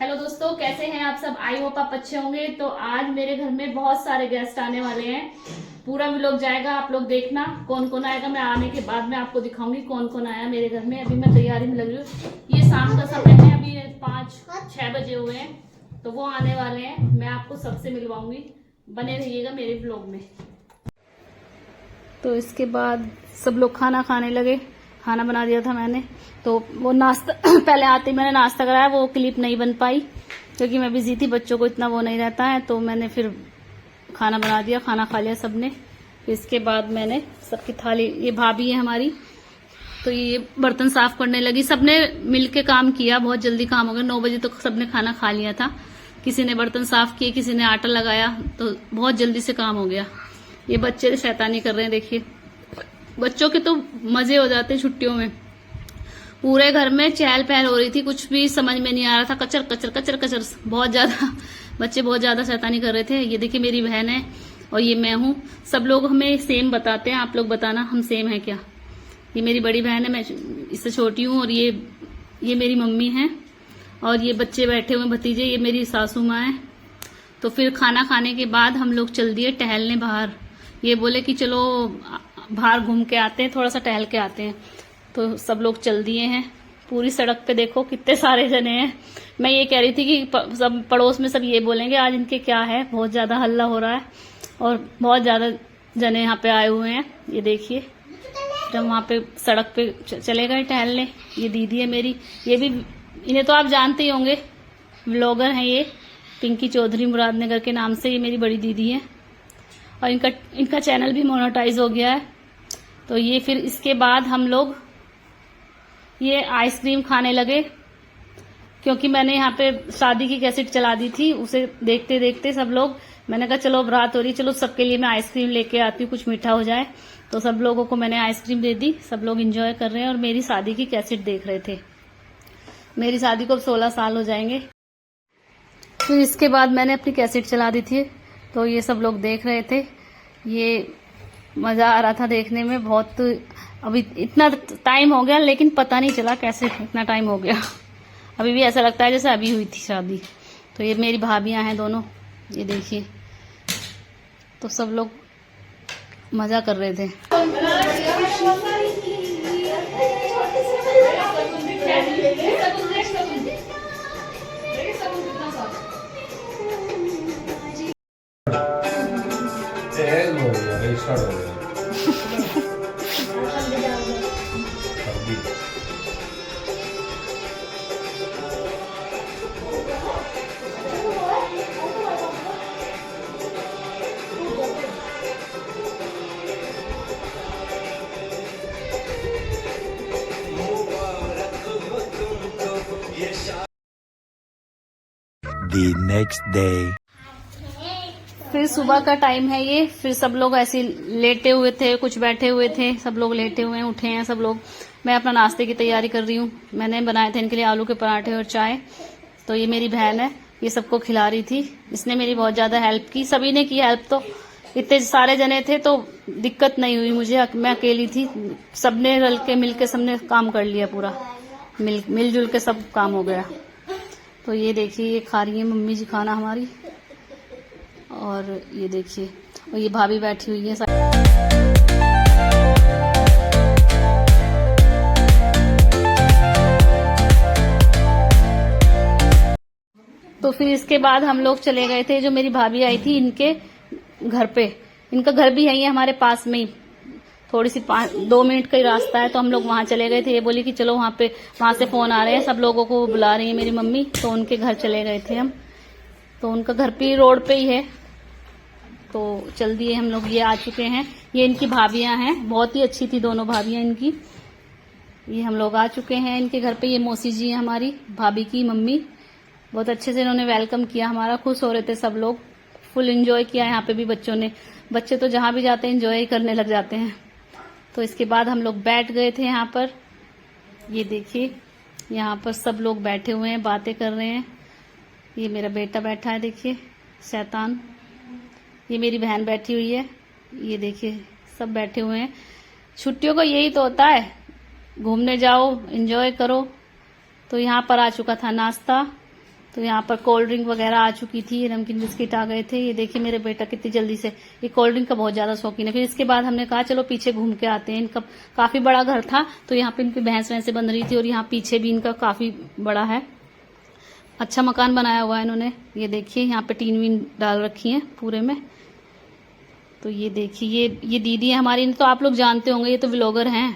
Hello दोस्तों, कैसे हैं आप सब। आई होप आप अच्छे होंगे। तो आज मेरे घर में बहुत सारे गेस्ट आने वाले हैं। पूरा व्लॉग जाएगा, आप लोग देखना कौन कौन आएगा। मैं आने के बाद में आपको दिखाऊंगी कौन कौन आया मेरे घर में। अभी मैं तैयारी में लग रही हूँ। ये शाम का समय है, अभी 5-6 बजे हुए हैं। तो वो आने वाले हैं, मैं आपको सबसे मिलवाऊंगी। बने रहिएगा मेरे व्लॉग में। तो इसके बाद सब लोग खाना खाने लगे। खाना बना दिया था मैंने, तो वो नाश्ता पहले आते ही मैंने नाश्ता कराया। वो क्लिप नहीं बन पाई क्योंकि मैं बिजी थी, बच्चों को इतना वो नहीं रहता है। तो मैंने फिर खाना बना दिया, खाना खा लिया सबने। इसके बाद मैंने सबकी थाली, ये भाभी है हमारी, तो ये बर्तन साफ करने लगी। सबने मिलके काम किया, बहुत जल्दी काम हो गया। 9 बजे तक सबने खाना खा लिया था। किसी ने बर्तन साफ किए, किसी ने आटा लगाया, तो बहुत जल्दी से काम हो गया। ये बच्चे शैतानी कर रहे हैं, देखिए। बच्चों के तो मजे हो जाते हैं छुट्टियों में। पूरे घर में चहल पहल हो रही थी, कुछ भी समझ में नहीं आ रहा था। कचर कचर कचर कचर, बहुत ज्यादा बच्चे बहुत ज्यादा शैतानी कर रहे थे। ये देखिए मेरी बहन है और ये मैं हूँ। सब लोग हमें सेम बताते हैं, आप लोग बताना हम सेम है क्या। ये मेरी बड़ी बहन है, मैं इससे छोटी हूँ। और ये मेरी मम्मी है। और ये बच्चे बैठे हुए भतीजे, ये मेरी सासू माँ है। तो फिर खाना खाने के बाद हम लोग चल दिए टहलने बाहर। ये बोले कि चलो बाहर घूम के आते हैं, थोड़ा सा टहल के आते हैं। तो सब लोग चल दिए हैं। पूरी सड़क पे देखो कितने सारे जने हैं। मैं ये कह रही थी कि सब पड़ोस में सब ये बोलेंगे आज इनके क्या है, बहुत ज्यादा हल्ला हो रहा है और बहुत ज्यादा जने यहाँ पे आए हुए हैं। ये देखिए, जब वहाँ पे सड़क पे चले गए टहलने। ये दीदी है मेरी, ये भी, इन्हें तो आप जानते ही होंगे, व्लॉगर हैं ये, पिंकी चौधरी मुरादनगर के नाम से। ये मेरी बड़ी दीदी है और इनका चैनल भी मोनेटाइज हो गया है। तो ये फिर इसके बाद हम लोग ये आइसक्रीम खाने लगे, क्योंकि मैंने यहाँ पे शादी की कैसेट चला दी थी। उसे देखते देखते सब लोग, मैंने कहा चलो अब रात हो रही, चलो सबके लिए मैं आइसक्रीम लेके आती हूँ, कुछ मीठा हो जाए। तो सब लोगों को मैंने आइसक्रीम दे दी। सब लोग एंजॉय कर रहे हैं और मेरी शादी की कैसेट देख रहे थे। मेरी शादी को अब 16 साल हो जाएंगे। फिर इसके बाद मैंने अपनी कैसेट चला दी थी, तो ये सब लोग देख रहे थे। ये मजा आ रहा था देखने में बहुत। अभी इतना टाइम हो गया लेकिन पता नहीं चला कैसे इतना टाइम हो गया। अभी भी ऐसा लगता है जैसे अभी हुई थी शादी। तो ये मेरी भाभियां हैं दोनों, ये देखिए। तो सब लोग मजा कर रहे थे। The next day. फिर सुबह का टाइम है ये। फिर सब लोग ऐसे लेटे हुए थे, कुछ बैठे हुए थे, सब लोग लेटे हुए हैं, उठे हैं सब लोग। मैं अपना नाश्ते की तैयारी कर रही हूँ। मैंने बनाए थे इनके लिए आलू के पराठे और चाय। तो ये मेरी बहन है, ये सबको खिला रही थी। इसने मेरी बहुत ज्यादा हेल्प की, सभी ने की हेल्प। तो इतने सारे जने थे तो दिक्कत नहीं हुई मुझे, मैं अकेली थी। सबने रल के मिल के सबने काम कर लिया पूरा, मिलजुल के सब काम हो गया। तो ये देखिए, ये खा रही है मम्मी जी खाना हमारी। और ये देखिए, और ये भाभी बैठी हुई है। तो फिर इसके बाद हम लोग चले गए थे, जो मेरी भाभी आई थी इनके घर पे। इनका घर भी यही है हमारे पास में ही, थोड़ी सी 2 मिनट का ही रास्ता है। तो हम लोग वहां चले गए थे। ये बोली कि चलो वहां से फोन आ रहे हैं, सब लोगों को बुला रही है मेरी मम्मी। तो उनके घर चले गए थे हम। तो उनका घर भी रोड पे ही है। तो चल दिए हम लोग, ये आ चुके हैं। ये इनकी भाभियां हैं, बहुत ही अच्छी थी दोनों भाभियां इनकी। ये हम लोग आ चुके हैं इनके घर पे। ये मौसी जी है हमारी भाभी की मम्मी। बहुत अच्छे से इन्होंने वेलकम किया हमारा, खुश हो रहे थे सब लोग। फुल एंजॉय किया यहाँ पे भी बच्चों ने। बच्चे तो जहां भी जाते हैं एंजॉय ही करने लग जाते हैं। तो इसके बाद हम लोग बैठ गए थे यहाँ पर। ये देखिए, यहाँ पर सब लोग बैठे हुए हैं, बातें कर रहे हैं। ये मेरा बेटा बैठा है, देखिए शैतान। ये मेरी बहन बैठी हुई है। ये देखिए, सब बैठे हुए हैं। छुट्टियों को यही तो होता है, घूमने जाओ, एंजॉय करो। तो यहाँ पर आ चुका था नाश्ता। तो यहाँ पर कोल्ड ड्रिंक वगैरह आ चुकी थी, नमकीन बिस्किट आ गए थे। ये देखिए मेरे बेटा कितनी जल्दी से, ये कोल्ड ड्रिंक का बहुत ज्यादा शौकीन है। फिर इसके बाद हमने कहा चलो पीछे घूम के आते हैं। इनका काफी बड़ा घर था, तो यहाँ पे इनकी भैंस वैसे बन रही थी, और यहाँ पीछे भी इनका काफी बड़ा है, अच्छा मकान बनाया हुआ है इन्होंने। ये देखिए यहाँ पे टीन वीन डाल रखी है पूरे में। तो ये देखिए ये दीदी है हमारी, इन्हें तो आप लोग जानते होंगे, ये तो व्लॉगर हैं,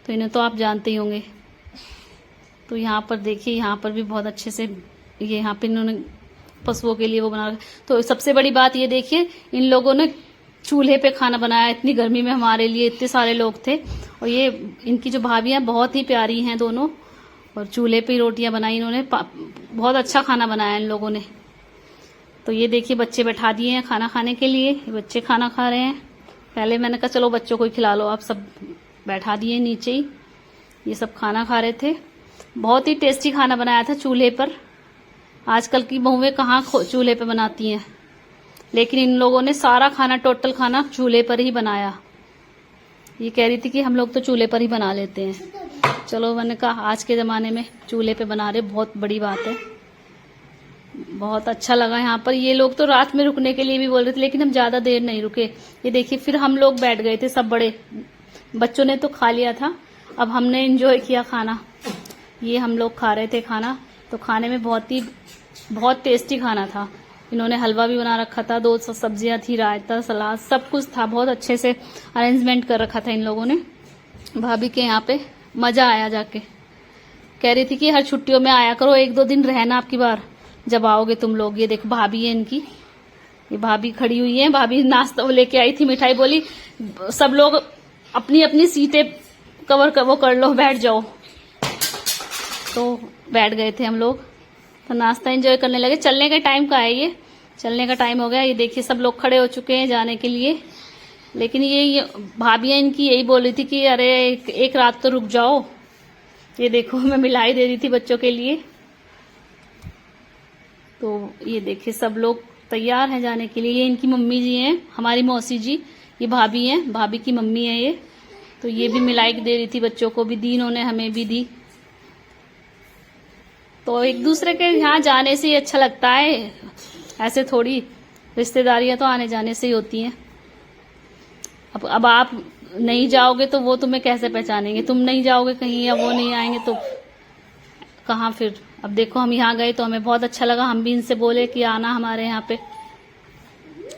तो इन्हें तो आप जानते ही होंगे। तो यहाँ पर देखिए, यहाँ पर भी बहुत अच्छे से ये यहाँ पे इन्होंने पशुओं के लिए वो बना रखा। तो सबसे बड़ी बात ये देखिए, इन लोगों ने चूल्हे पे खाना बनाया, इतनी गर्मी में हमारे लिए, इतने सारे लोग थे। और ये इनकी जो भाभी हैं बहुत ही प्यारी हैं दोनों, और चूल्हे पे रोटियां बनाई इन्होंने, बहुत अच्छा खाना बनाया इन लोगों ने। तो ये देखिए बच्चे बैठा दिए हैं खाना खाने के लिए, बच्चे खाना खा रहे हैं। पहले मैंने कहा चलो बच्चों को ही खिला लो, आप सब बैठा दिए नीचे ही, ये सब खाना खा रहे थे। बहुत ही टेस्टी खाना बनाया था चूल्हे पर। आजकल की बहुएं कहाँ चूल्हे पे बनाती हैं, लेकिन इन लोगों ने सारा खाना, टोटल खाना चूल्हे पर ही बनाया। ये कह रही थी कि हम लोग तो चूल्हे पर ही बना लेते हैं। चलो मैंने कहा आज के ज़माने में चूल्हे पे बना रहे, बहुत बड़ी बात है। बहुत अच्छा लगा यहाँ पर। ये लोग तो रात में रुकने के लिए भी बोल रहे थे, लेकिन हम ज़्यादा देर नहीं रुके। ये देखिए फिर हम लोग बैठ गए थे, सब बड़े बच्चों ने तो खा लिया था, अब हमने एंजॉय किया खाना। ये हम लोग खा रहे थे खाना, तो खाने में बहुत टेस्टी खाना था। इन्होंने हलवा भी बना रखा था, 2 सब्जियां थी, रायता, सलाद, सब कुछ था। बहुत अच्छे से अरेंजमेंट कर रखा था इन लोगों ने। भाभी के यहाँ पे मजा आया जाके, कह रही थी कि हर छुट्टियों में आया करो, 1-2 दिन रहना आपकी बार जब आओगे तुम लोग। ये देखो भाभी है इनकी, ये भाभी खड़ी हुई है। भाभी नाश्ता लेके आई थी, मिठाई, बोली सब लोग अपनी अपनी सीटें वो कर लो, बैठ जाओ। तो बैठ गए थे हम लोग, तो नाश्ता एंजॉय करने लगे। चलने का टाइम का है, ये चलने का टाइम हो गया। ये देखिए सब लोग खड़े हो चुके हैं जाने के लिए, लेकिन ये भाभियाँ इनकी यही बोल रही थी कि अरे एक रात तो रुक जाओ। ये देखो मैं मिलाई दे रही थी बच्चों के लिए। तो ये देखिए सब लोग तैयार हैं जाने के लिए। ये इनकी मम्मी जी हैं, हमारी मौसी जी, ये भाभी हैं, भाभी की मम्मी है ये। तो ये भी मिलाई दे रही थी बच्चों को भी दी इन्होंने, हमें भी दी। तो एक दूसरे के यहाँ जाने से ही अच्छा लगता है, ऐसे थोड़ी रिश्तेदारियां तो आने जाने से ही होती हैं। अब आप नहीं जाओगे तो वो तुम्हें कैसे पहचानेंगे, तुम नहीं जाओगे कहीं या वो नहीं आएंगे तो कहाँ फिर। अब देखो हम यहाँ गए तो हमें बहुत अच्छा लगा, हम भी इनसे बोले कि आना हमारे यहाँ पे,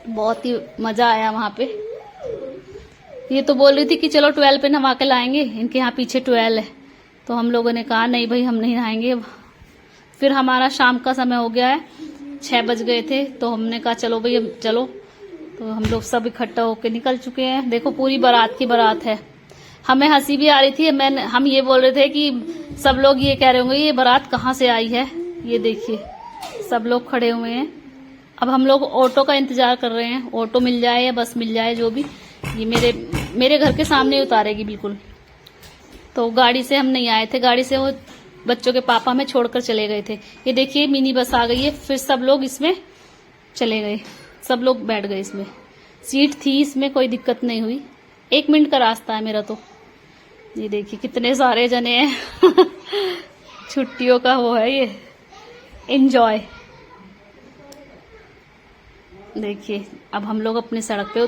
बहुत ही मजा आया वहाँ पे। ये तो बोल रही थी कि चलो 12 पे नहा के लाएंगे, इनके यहाँ पीछे 12 है। तो हम लोगों ने कहा नहीं भाई हम नहीं नहाएंगे। फिर हमारा शाम का समय हो गया है, 6 बज गए थे, तो हमने कहा चलो भाई अब चलो। तो हम लोग सब इकट्ठा होकर निकल चुके हैं। देखो पूरी बारात की बारात है। हमें हंसी भी आ रही थी, हम ये बोल रहे थे कि सब लोग ये कह रहे होंगे ये बारात कहाँ से आई है। ये देखिए सब लोग खड़े हुए हैं। अब हम लोग ऑटो का इंतजार कर रहे हैं, ऑटो मिल जाए या बस मिल जाए, जो भी। ये मेरे घर के सामने ही उतारेगी बिल्कुल। तो गाड़ी से हम नहीं आए थे, गाड़ी से वो बच्चों के पापा हमें छोड़कर चले गए थे। ये देखिए मिनी बस आ गई है, फिर सब लोग इसमें चले गए, सब लोग बैठ गए इसमें। सीट थी इसमें, कोई दिक्कत नहीं हुई। 1 मिनट का रास्ता है मेरा तो। ये देखिए कितने सारे जने हैं छुट्टियों का वो है ये एंजॉय। देखिए अब हम लोग अपनी सड़क पे